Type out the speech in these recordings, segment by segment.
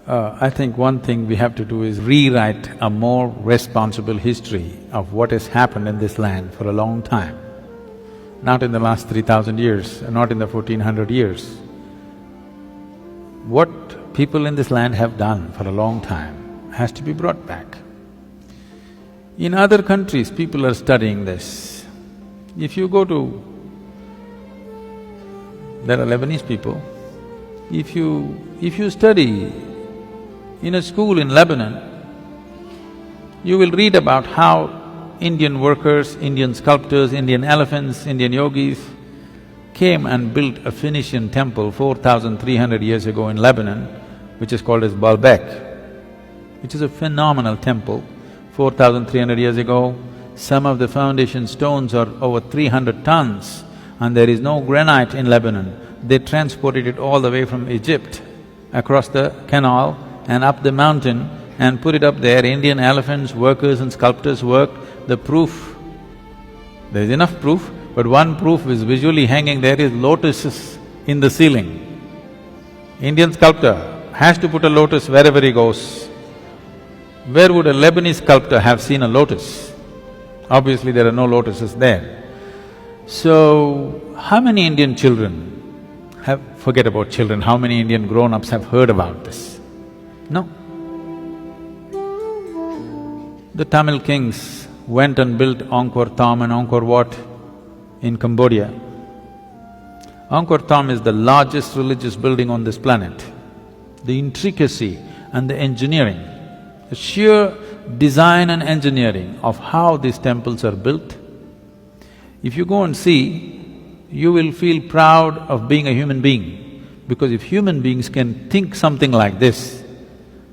I think one thing we have to do is rewrite a more responsible history of what has happened in this land for a long time. Not in the last 3,000 years, not in the 1400 years. What people in this land have done for a long time has to be brought back. In other countries, people are studying this. If you go to… there are Lebanese people, if you study in a school in Lebanon, you will read about how Indian workers, Indian sculptors, Indian elephants, Indian yogis came and built a Phoenician temple 4,300 years ago in Lebanon, which is called as Baalbek, which is a phenomenal temple. 4,300 years ago, some of the foundation stones are over 300 tons and there is no granite in Lebanon. They transported it all the way from Egypt, across the canal and up the mountain and put it up there. Indian elephants, workers and sculptors worked. The proof, there is enough proof, but one proof is visually hanging there is lotuses in the ceiling. Indian sculptor has to put a lotus wherever he goes. Where would a Lebanese sculptor have seen a lotus? Obviously there are no lotuses there. So, how many Indian children have… forget about children, how many Indian grown-ups have heard about this? No. The Tamil kings went and built Angkor Thom and Angkor Wat in Cambodia. Angkor Thom is the largest religious building on this planet. The intricacy and the engineering, the sheer design and engineering of how these temples are built, if you go and see, you will feel proud of being a human being. Because if human beings can think something like this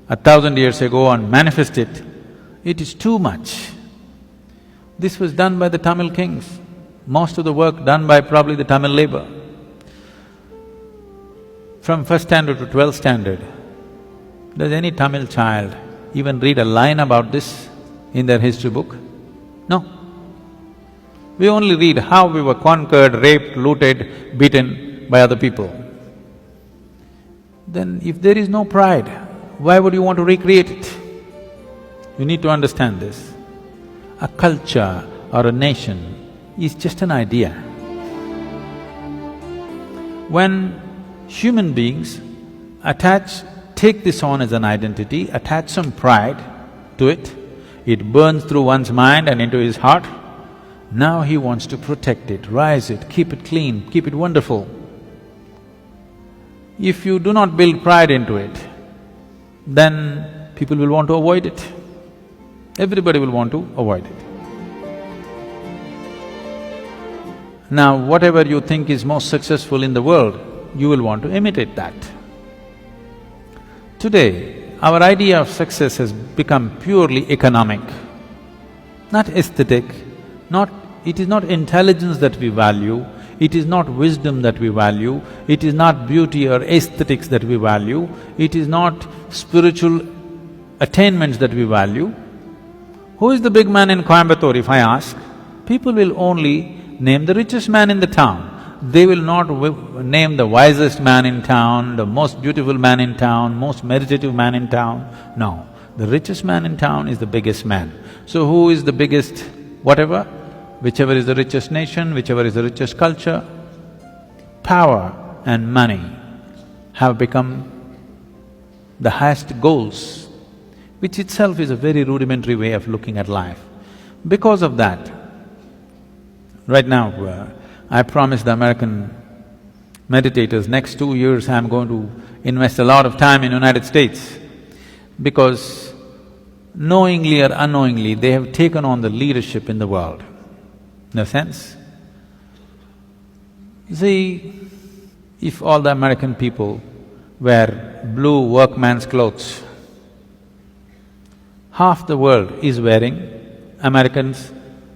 1,000 years ago and manifest it, it is too much. This was done by the Tamil kings, most of the work done by probably the Tamil labor. From first standard to 12th standard, does any Tamil child even read a line about this in their history book? No. We only read how we were conquered, raped, looted, beaten by other people. Then if there is no pride, why would you want to recreate it? You need to understand this. A culture or a nation is just an idea. When human beings take this on as an identity, attach some pride to it, it burns through one's mind and into his heart. Now he wants to protect it, rise it, keep it clean, keep it wonderful. If you do not build pride into it, then people will want to avoid it. Everybody will want to avoid it. Now, whatever you think is most successful in the world, you will want to imitate that. Today, our idea of success has become purely economic, not aesthetic, it is not intelligence that we value, it is not wisdom that we value, it is not beauty or aesthetics that we value, it is not spiritual attainments that we value. Who is the big man in Coimbatore, if I ask? People will only name the richest man in the town. They will not name the wisest man in town, the most beautiful man in town, most meditative man in town. No, the richest man in town is the biggest man. So who is the biggest whatever? Whichever is the richest nation, whichever is the richest culture, power and money have become the highest goals, which itself is a very rudimentary way of looking at life. Because of that, right now, I promised the American meditators, next 2 years I'm going to invest a lot of time in United States, because knowingly or unknowingly, they have taken on the leadership in the world. In a sense, see, if all the American people wear blue workman's clothes, half the world is wearing Americans'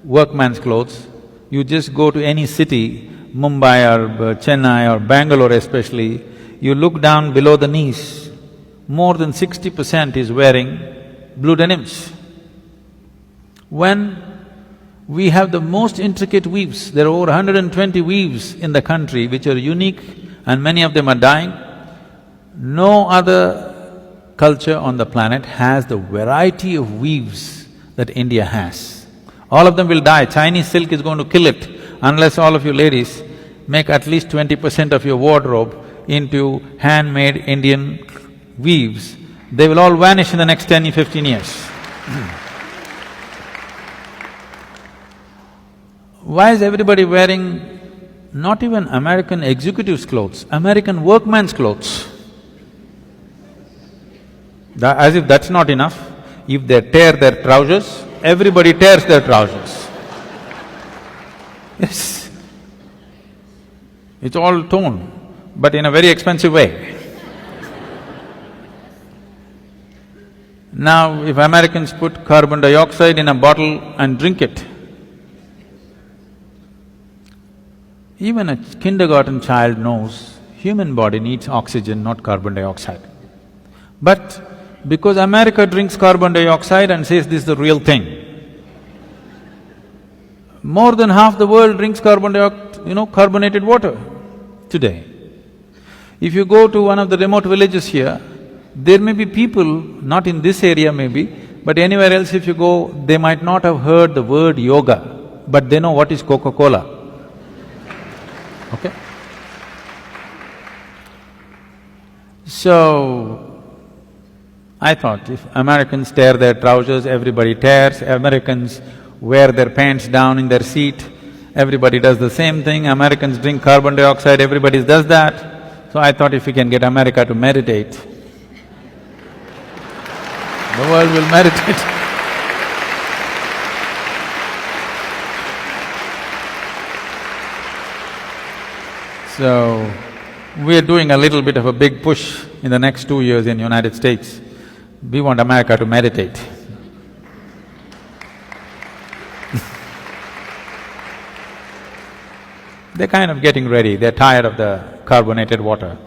workman's clothes. You just go to any city, Mumbai or Chennai or Bangalore especially, you look down below the knees, more than 60% is wearing blue denims. When we have the most intricate weaves, there are over 120 weaves in the country which are unique and many of them are dying, no other culture on the planet has the variety of weaves that India has. All of them will die. Chinese silk is going to kill it unless all of you ladies make at least 20% of your wardrobe into handmade Indian weaves. They will all vanish in the next 10 or 15 years. Why is everybody wearing not even American executives' clothes, American workman's clothes? As if that's not enough, if they tear their trousers, everybody tears their trousers. Yes. It's all torn, but in a very expensive way. Now, if Americans put carbon dioxide in a bottle and drink it, even a kindergarten child knows human body needs oxygen, not carbon dioxide. But because America drinks carbon dioxide and says this is the real thing, more than half the world drinks carbonated water today. If you go to one of the remote villages here, there may be people, not in this area maybe, but anywhere else if you go, they might not have heard the word yoga, but they know what is Coca-Cola. Okay? So, I thought if Americans tear their trousers, everybody tears, Americans wear their pants down in their seat, everybody does the same thing, Americans drink carbon dioxide, everybody does that. So I thought if we can get America to meditate, the world will meditate. So, we are doing a little bit of a big push in the next 2 years in United States. We want America to meditate. They're kind of getting ready, they're tired of the carbonated water.